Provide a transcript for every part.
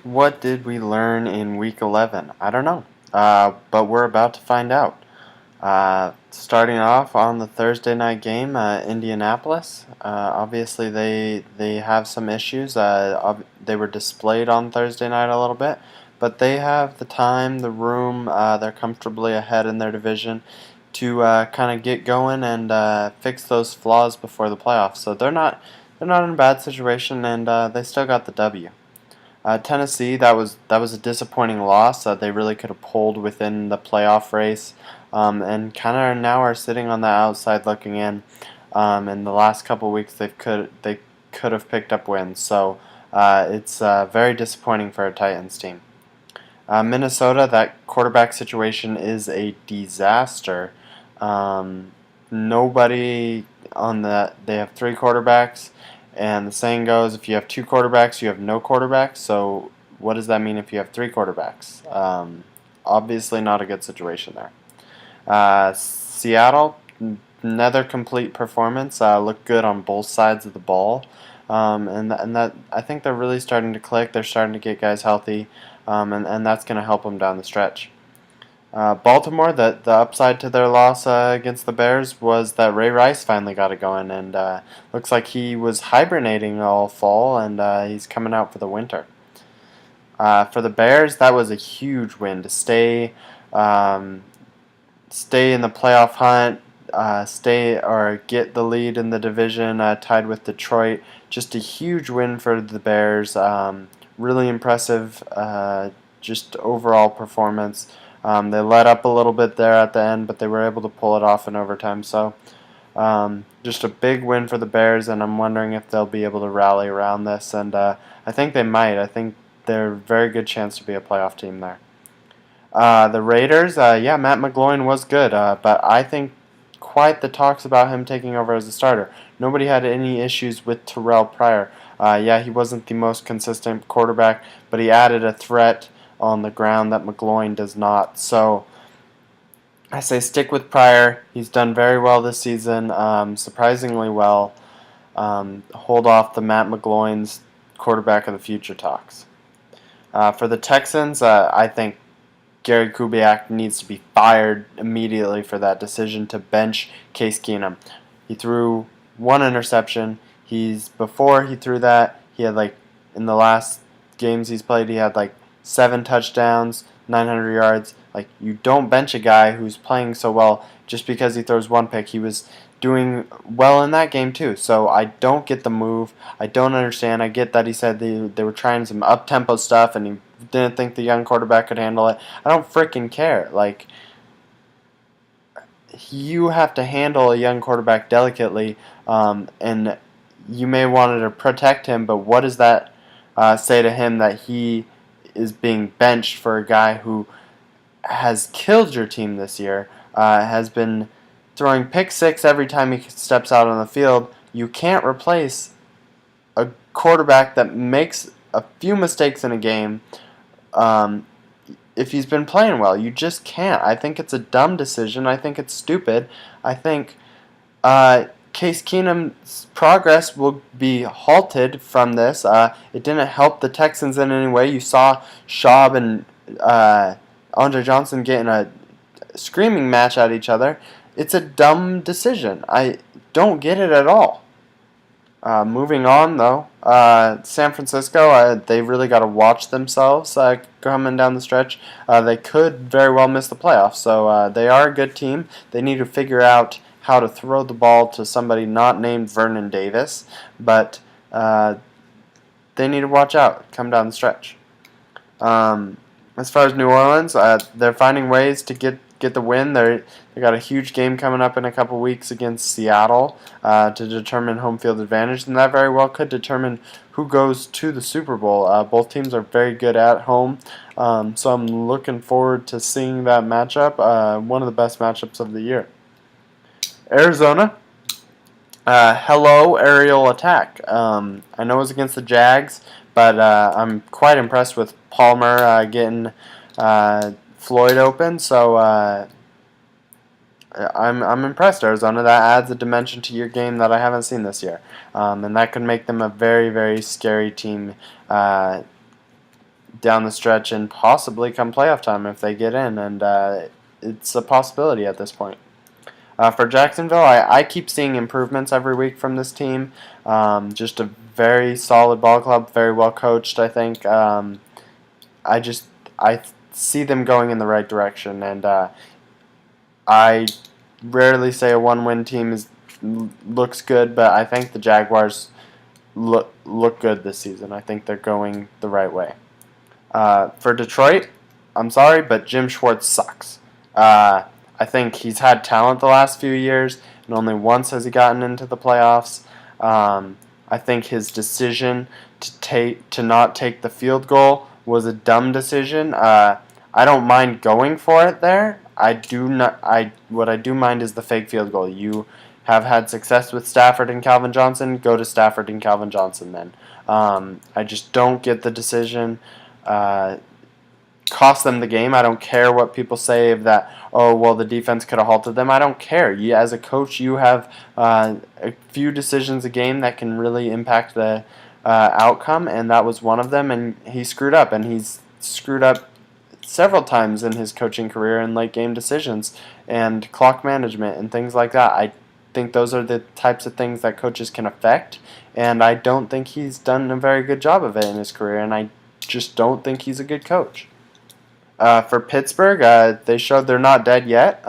What did we learn in Week 11? I don't know, but we're about to find out. Starting off on the Thursday night game, Indianapolis. Obviously, they have some issues. They were displayed on Thursday night a little bit, but they have the time, the room. They're comfortably ahead in their division to kind of get going and fix those flaws before the playoffs. So they're not in a bad situation, and they still got the W. Tennessee, that was a disappointing loss. They really could have pulled within the playoff race, and kind of now are sitting on the outside looking in. In the last couple of weeks, they could have picked up wins. So it's very disappointing for a Titans team. Minnesota, that quarterback situation is a disaster. Um, Nobody on the. They have three quarterbacks, and the saying goes, if you have two quarterbacks, you have no quarterbacks. So what does that mean if you have three quarterbacks? Obviously, not a good situation there. Seattle, another complete performance. Looked good on both sides of the ball. And that I think they're really starting to click. They're starting to get guys healthy, and that's going to help them down the stretch. Baltimore, the upside to their loss against the Bears was that Ray Rice finally got it going, and looks like he was hibernating all fall, and he's coming out for the winter. For the Bears, that was a huge win to stay in the playoff hunt, stay or get the lead in the division, tied with Detroit. Just a huge win for the Bears. Really impressive, just overall performance. They let up a little bit there at the end, but they were able to pull it off in overtime. So just a big win for the Bears, and I'm wondering if they'll be able to rally around this. And I think they might. I think they're a very good chance to be a playoff team there. The Raiders, yeah, Matt McGloin was good, but I think quite the talks about him taking over as a starter. Nobody had any issues with Terrell Pryor. Yeah, he wasn't the most consistent quarterback, but he added a threat on the ground that McGloin does not. So I say stick with Pryor. He's done very well this season, surprisingly well. Hold off the Matt McGloin's quarterback of the future talks. For the Texans, I think Gary Kubiak needs to be fired immediately for that decision to bench Case Keenum. He threw one interception. Before he threw that, he had in the last games he's played, he had 7 touchdowns, 900 yards. You don't bench a guy who's playing so well just because he throws one pick. He was doing well in that game too. So I don't get the move. I don't understand. I get that he said they were trying some up-tempo stuff and he didn't think the young quarterback could handle it. I don't freaking care. You have to handle a young quarterback delicately, and you may want to protect him, but what does that say to him that he is being benched for a guy who has killed your team this year, has been throwing pick six every time he steps out on the field? You can't replace a quarterback that makes a few mistakes in a game if he's been playing well. You just can't. I think it's a dumb decision. I think it's stupid. I think Case Keenum's progress will be halted from this. It didn't help the Texans in any way. You saw Schaub and Andre Johnson getting a screaming match at each other. It's a dumb decision. I don't get it at all. Moving on, though, San Francisco, they really got to watch themselves coming down the stretch. They could very well miss the playoffs, so they are a good team. They need to figure out how to throw the ball to somebody not named Vernon Davis, but they need to watch out, come down the stretch. As far as New Orleans, they're finding ways to get the win. They got a huge game coming up in a couple weeks against Seattle to determine home field advantage, and that very well could determine who goes to the Super Bowl. Both teams are very good at home, so I'm looking forward to seeing that matchup. One of the best matchups of the year. Arizona. Hello, aerial attack. I know it was against the Jags, but I'm quite impressed with Palmer getting Floyd open. So I'm impressed, Arizona. That adds a dimension to your game that I haven't seen this year, and that could make them a very, very scary team down the stretch and possibly come playoff time if they get in, and it's a possibility at this point. For Jacksonville, I keep seeing improvements every week from this team. Just a very solid ball club, very well coached, I think. I see them going in the right direction, and I rarely say a one-win team looks good, but I think the Jaguars look good this season. I think they're going the right way. For Detroit, I'm sorry, but Jim Schwartz sucks. I think he's had talent the last few years, and only once has he gotten into the playoffs. I think his decision to not take the field goal was a dumb decision. I don't mind going for it there. What I do mind is the fake field goal. You have had success with Stafford and Calvin Johnson. Go to Stafford and Calvin Johnson then. I just don't get the decision. Cost them the game. I don't care what people say of that. Oh, well, the defense could have halted them. I don't care. As a coach, you have a few decisions a game that can really impact the outcome, and that was one of them. And he screwed up, and he's screwed up several times in his coaching career in late game decisions and clock management and things like that. I think those are the types of things that coaches can affect, and I don't think he's done a very good job of it in his career, and I just don't think he's a good coach. For Pittsburgh, they showed they're not dead yet.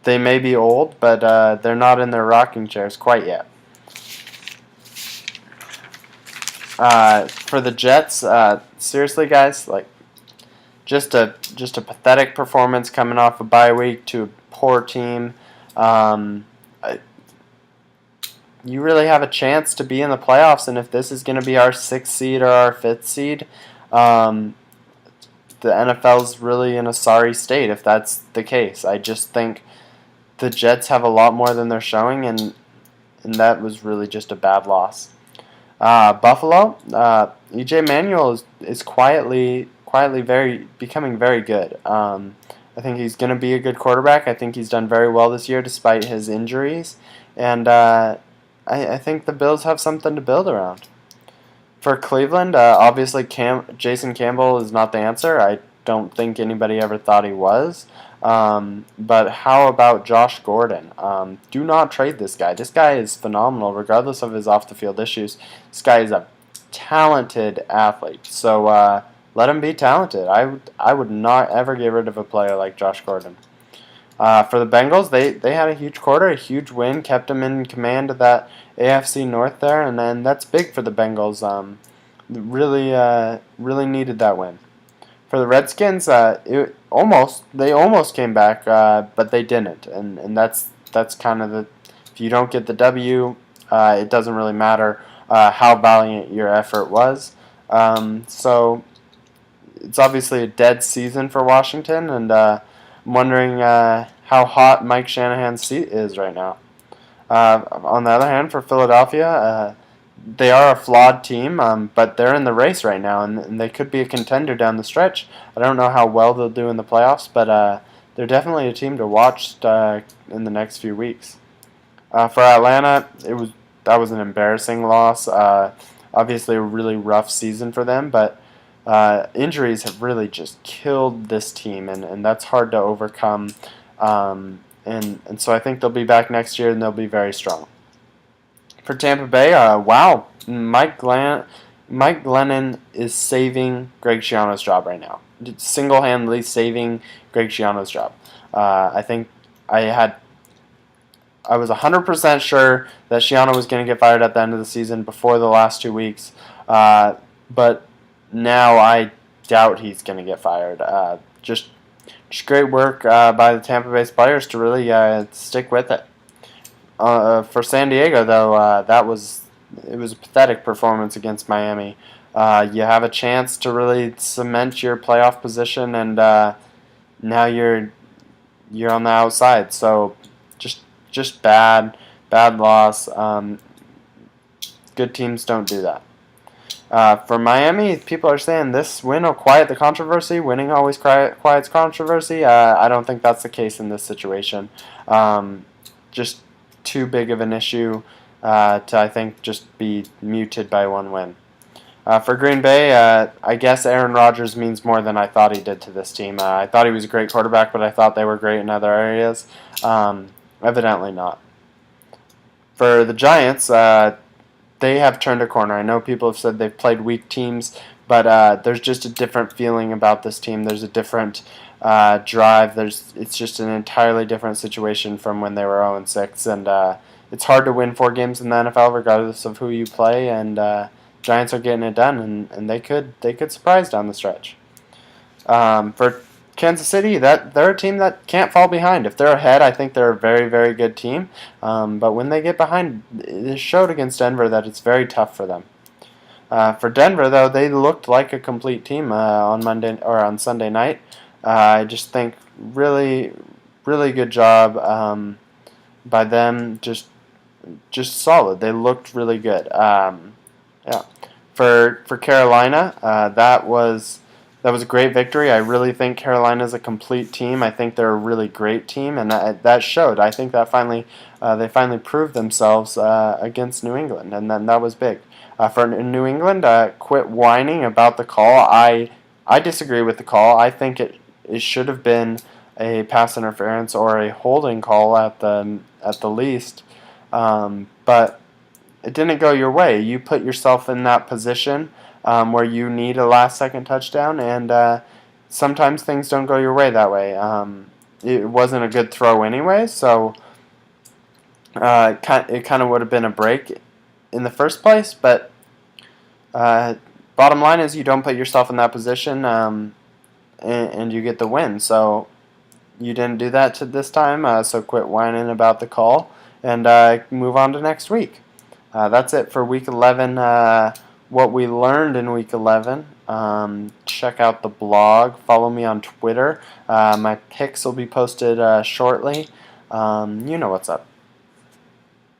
They may be old, but they're not in their rocking chairs quite yet. For the Jets, seriously, guys, just a pathetic performance coming off a bye week to a poor team. You really have a chance to be in the playoffs, and if this is going to be our 6th seed or our 5th seed, the NFL's really in a sorry state if that's the case. I just think the Jets have a lot more than they're showing, and that was really just a bad loss. Buffalo, E.J. Manuel is quietly becoming very good. I think he's going to be a good quarterback. I think he's done very well this year despite his injuries, and I think the Bills have something to build around. For Cleveland, obviously Jason Campbell is not the answer. I don't think anybody ever thought he was. But how about Josh Gordon? Do not trade this guy. This guy is phenomenal, regardless of his off-the-field issues. This guy is a talented athlete. So let him be talented. I would not ever get rid of a player like Josh Gordon. For the Bengals, they had a huge quarter, a huge win, kept them in command of that AFC North there, and then that's big for the Bengals. Really needed that win. For the Redskins, they almost came back, but they didn't, and that's kind of if you don't get the W, it doesn't really matter how valiant your effort was. So it's obviously a dead season for Washington, and I'm wondering how hot Mike Shanahan's seat is right now. On the other hand, for Philadelphia, they are a flawed team, but they're in the race right now, and they could be a contender down the stretch. I don't know how well they'll do in the playoffs, but they're definitely a team to watch in the next few weeks. For Atlanta, that was an embarrassing loss. Obviously, a really rough season for them, but injuries have really just killed this team, and that's hard to overcome. And so I think they'll be back next year, and they'll be very strong. For Tampa Bay, wow, Mike Glennon is saving Greg Schiano's job right now. Single-handedly saving Greg Schiano's job. I think I was 100% sure that Schiano was going to get fired at the end of the season before the last 2 weeks, but now I doubt he's going to get fired. Just great work by the Tampa Bay players to really stick with it. For San Diego, though, it was a pathetic performance against Miami. You have a chance to really cement your playoff position, and now you're on the outside. So just bad loss. Good teams don't do that. For Miami, people are saying this win will quiet the controversy. Winning always quiets controversy. I don't think that's the case in this situation. Just too big of an issue to, I think, just be muted by one win. For Green Bay, I guess Aaron Rodgers means more than I thought he did to this team. I thought he was a great quarterback, but I thought they were great in other areas. Evidently not. For the Giants, they have turned a corner. I know people have said they've played weak teams, but there's just a different feeling about this team. There's a different drive. It's just an entirely different situation from when they were 0-6, and it's hard to win 4 games in the NFL regardless of who you play. And Giants are getting it done, and they could surprise down the stretch. For Kansas City, they're a team that can't fall behind. If they're ahead, I think they're a very, very good team. But when they get behind, it showed against Denver that it's very tough for them. For Denver, though, they looked like a complete team on Monday or on Sunday night. I just think really, really good job by them. Just solid. They looked really good. Yeah. For Carolina, that was a great victory. I really think Carolina's a complete team. I think they're a really great team, and that showed. I think that they finally proved themselves against New England, and then that was big. For New England, quit whining about the call. I disagree with the call. I think it should have been a pass interference or a holding call at the least, but it didn't go your way. You put yourself in that position where you need a last-second touchdown, and sometimes things don't go your way that way. It wasn't a good throw anyway, so it kind of would have been a break in the first place, but bottom line is you don't put yourself in that position, and you get the win. So you didn't do that to this time, so quit whining about the call and move on to next week. That's it for Week 11. What we learned in Week 11. Check out the blog. Follow me on Twitter. My picks will be posted shortly. You know what's up.